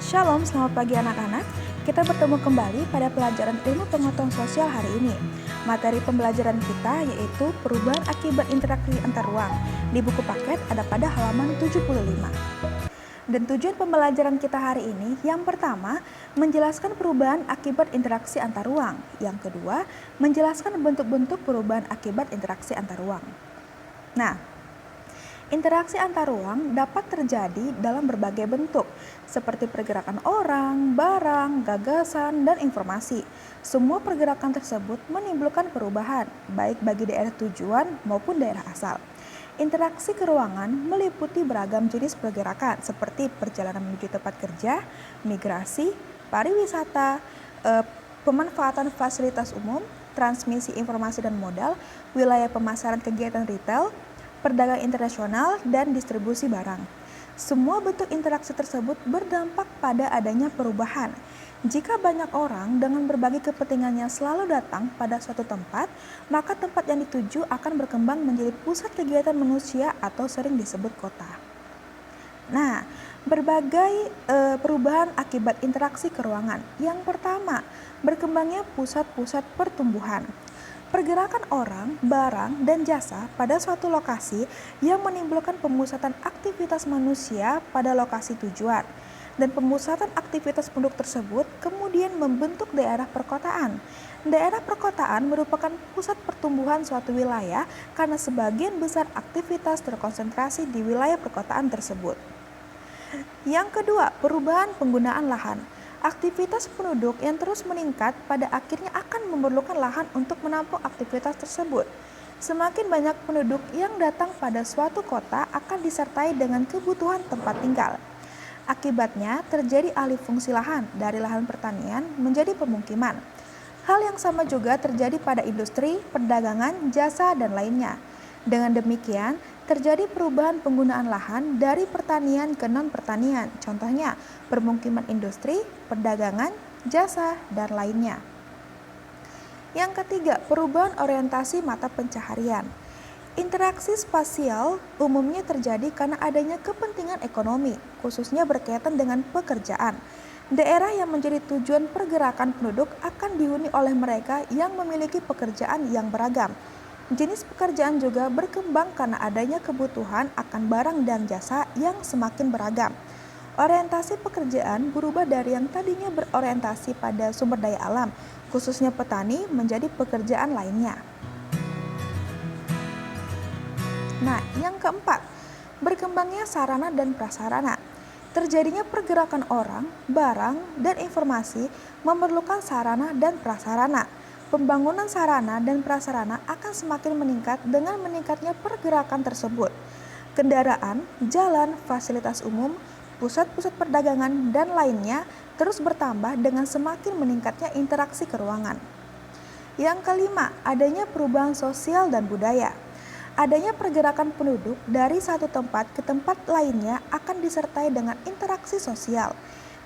Shalom, selamat pagi anak-anak. Kita bertemu kembali pada pelajaran ilmu pengetahuan sosial hari ini. Materi pembelajaran kita yaitu perubahan akibat interaksi antar ruang. Di buku paket ada pada halaman 75. Dan tujuan pembelajaran kita hari ini, yang pertama, menjelaskan perubahan akibat interaksi antar ruang. Yang kedua, menjelaskan bentuk-bentuk perubahan akibat interaksi antar ruang. Nah, interaksi antar ruang dapat terjadi dalam berbagai bentuk, seperti pergerakan orang, barang, gagasan, dan informasi. Semua pergerakan tersebut menimbulkan perubahan, baik bagi daerah tujuan maupun daerah asal. Interaksi ke ruangan meliputi beragam jenis pergerakan, seperti perjalanan menuju tempat kerja, migrasi, pariwisata, pemanfaatan fasilitas umum, transmisi informasi dan modal, wilayah pemasaran kegiatan retail, perdagangan internasional, dan distribusi barang. Semua bentuk interaksi tersebut berdampak pada adanya perubahan. Jika banyak orang dengan berbagai kepentingannya selalu datang pada suatu tempat, maka tempat yang dituju akan berkembang menjadi pusat kegiatan manusia atau sering disebut kota. Nah, berbagai perubahan akibat interaksi ke ruangan. Yang pertama, berkembangnya pusat-pusat pertumbuhan. Pergerakan orang, barang, dan jasa pada suatu lokasi yang menimbulkan pemusatan aktivitas manusia pada lokasi tujuan. Dan pemusatan aktivitas penduduk tersebut kemudian membentuk daerah perkotaan. Daerah perkotaan merupakan pusat pertumbuhan suatu wilayah karena sebagian besar aktivitas terkonsentrasi di wilayah perkotaan tersebut. Yang kedua, perubahan penggunaan lahan. Aktivitas penduduk yang terus meningkat pada akhirnya akan memerlukan lahan untuk menampung aktivitas tersebut. Semakin banyak penduduk yang datang pada suatu kota akan disertai dengan kebutuhan tempat tinggal. Akibatnya terjadi alih fungsi lahan dari lahan pertanian menjadi pemukiman. Hal yang sama juga terjadi pada industri, perdagangan, jasa, dan lainnya. Dengan demikian, terjadi perubahan penggunaan lahan dari pertanian ke non-pertanian. Contohnya, permukiman industri, perdagangan, jasa, dan lainnya. Yang ketiga, perubahan orientasi mata pencaharian. Interaksi spasial umumnya terjadi karena adanya kepentingan ekonomi, khususnya berkaitan dengan pekerjaan. Daerah yang menjadi tujuan pergerakan penduduk akan dihuni oleh mereka yang memiliki pekerjaan yang beragam. Jenis pekerjaan juga berkembang karena adanya kebutuhan akan barang dan jasa yang semakin beragam. Orientasi pekerjaan berubah dari yang tadinya berorientasi pada sumber daya alam, khususnya petani, menjadi pekerjaan lainnya. Nah, yang keempat, berkembangnya sarana dan prasarana. Terjadinya pergerakan orang, barang, dan informasi memerlukan sarana dan prasarana. Pembangunan sarana dan prasarana akan semakin meningkat dengan meningkatnya pergerakan tersebut. Kendaraan, jalan, fasilitas umum, pusat-pusat perdagangan, dan lainnya terus bertambah dengan semakin meningkatnya interaksi ke ruangan. Yang kelima, adanya perubahan sosial dan budaya. Adanya pergerakan penduduk dari satu tempat ke tempat lainnya akan disertai dengan interaksi sosial.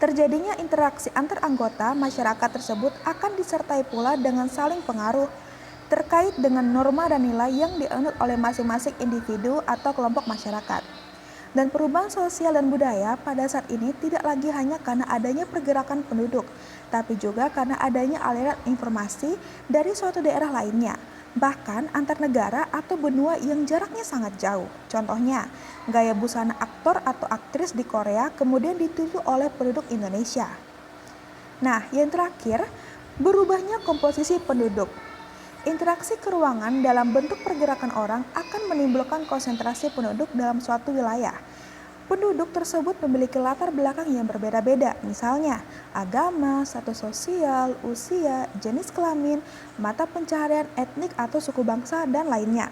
Terjadinya interaksi antar anggota masyarakat tersebut akan disertai pula dengan saling pengaruh terkait dengan norma dan nilai yang dianut oleh masing-masing individu atau kelompok masyarakat. Dan perubahan sosial dan budaya pada saat ini tidak lagi hanya karena adanya pergerakan penduduk, tapi juga karena adanya aliran informasi dari suatu daerah lainnya. Bahkan antar negara atau benua yang jaraknya sangat jauh. Contohnya, gaya busana aktor atau aktris di Korea kemudian ditiru oleh penduduk Indonesia. Nah, yang terakhir, berubahnya komposisi penduduk. Interaksi ke ruangan dalam bentuk pergerakan orang akan menimbulkan konsentrasi penduduk dalam suatu wilayah. Penduduk tersebut memiliki latar belakang yang berbeda-beda, misalnya agama, status sosial, usia, jenis kelamin, mata pencaharian etnik atau suku bangsa, dan lainnya.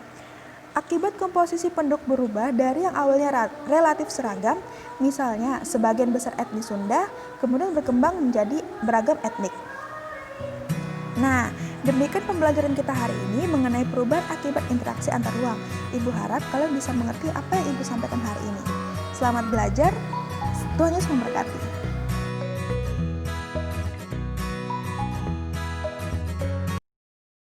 Akibat komposisi penduduk berubah dari yang awalnya relatif seragam, misalnya sebagian besar etnis Sunda, kemudian berkembang menjadi beragam etnik. Nah, demikian pembelajaran kita hari ini mengenai perubahan akibat interaksi antar ruang. Ibu harap kalian bisa mengerti apa yang Ibu sampaikan hari ini. Selamat belajar, Tuhan Yesus memberkati.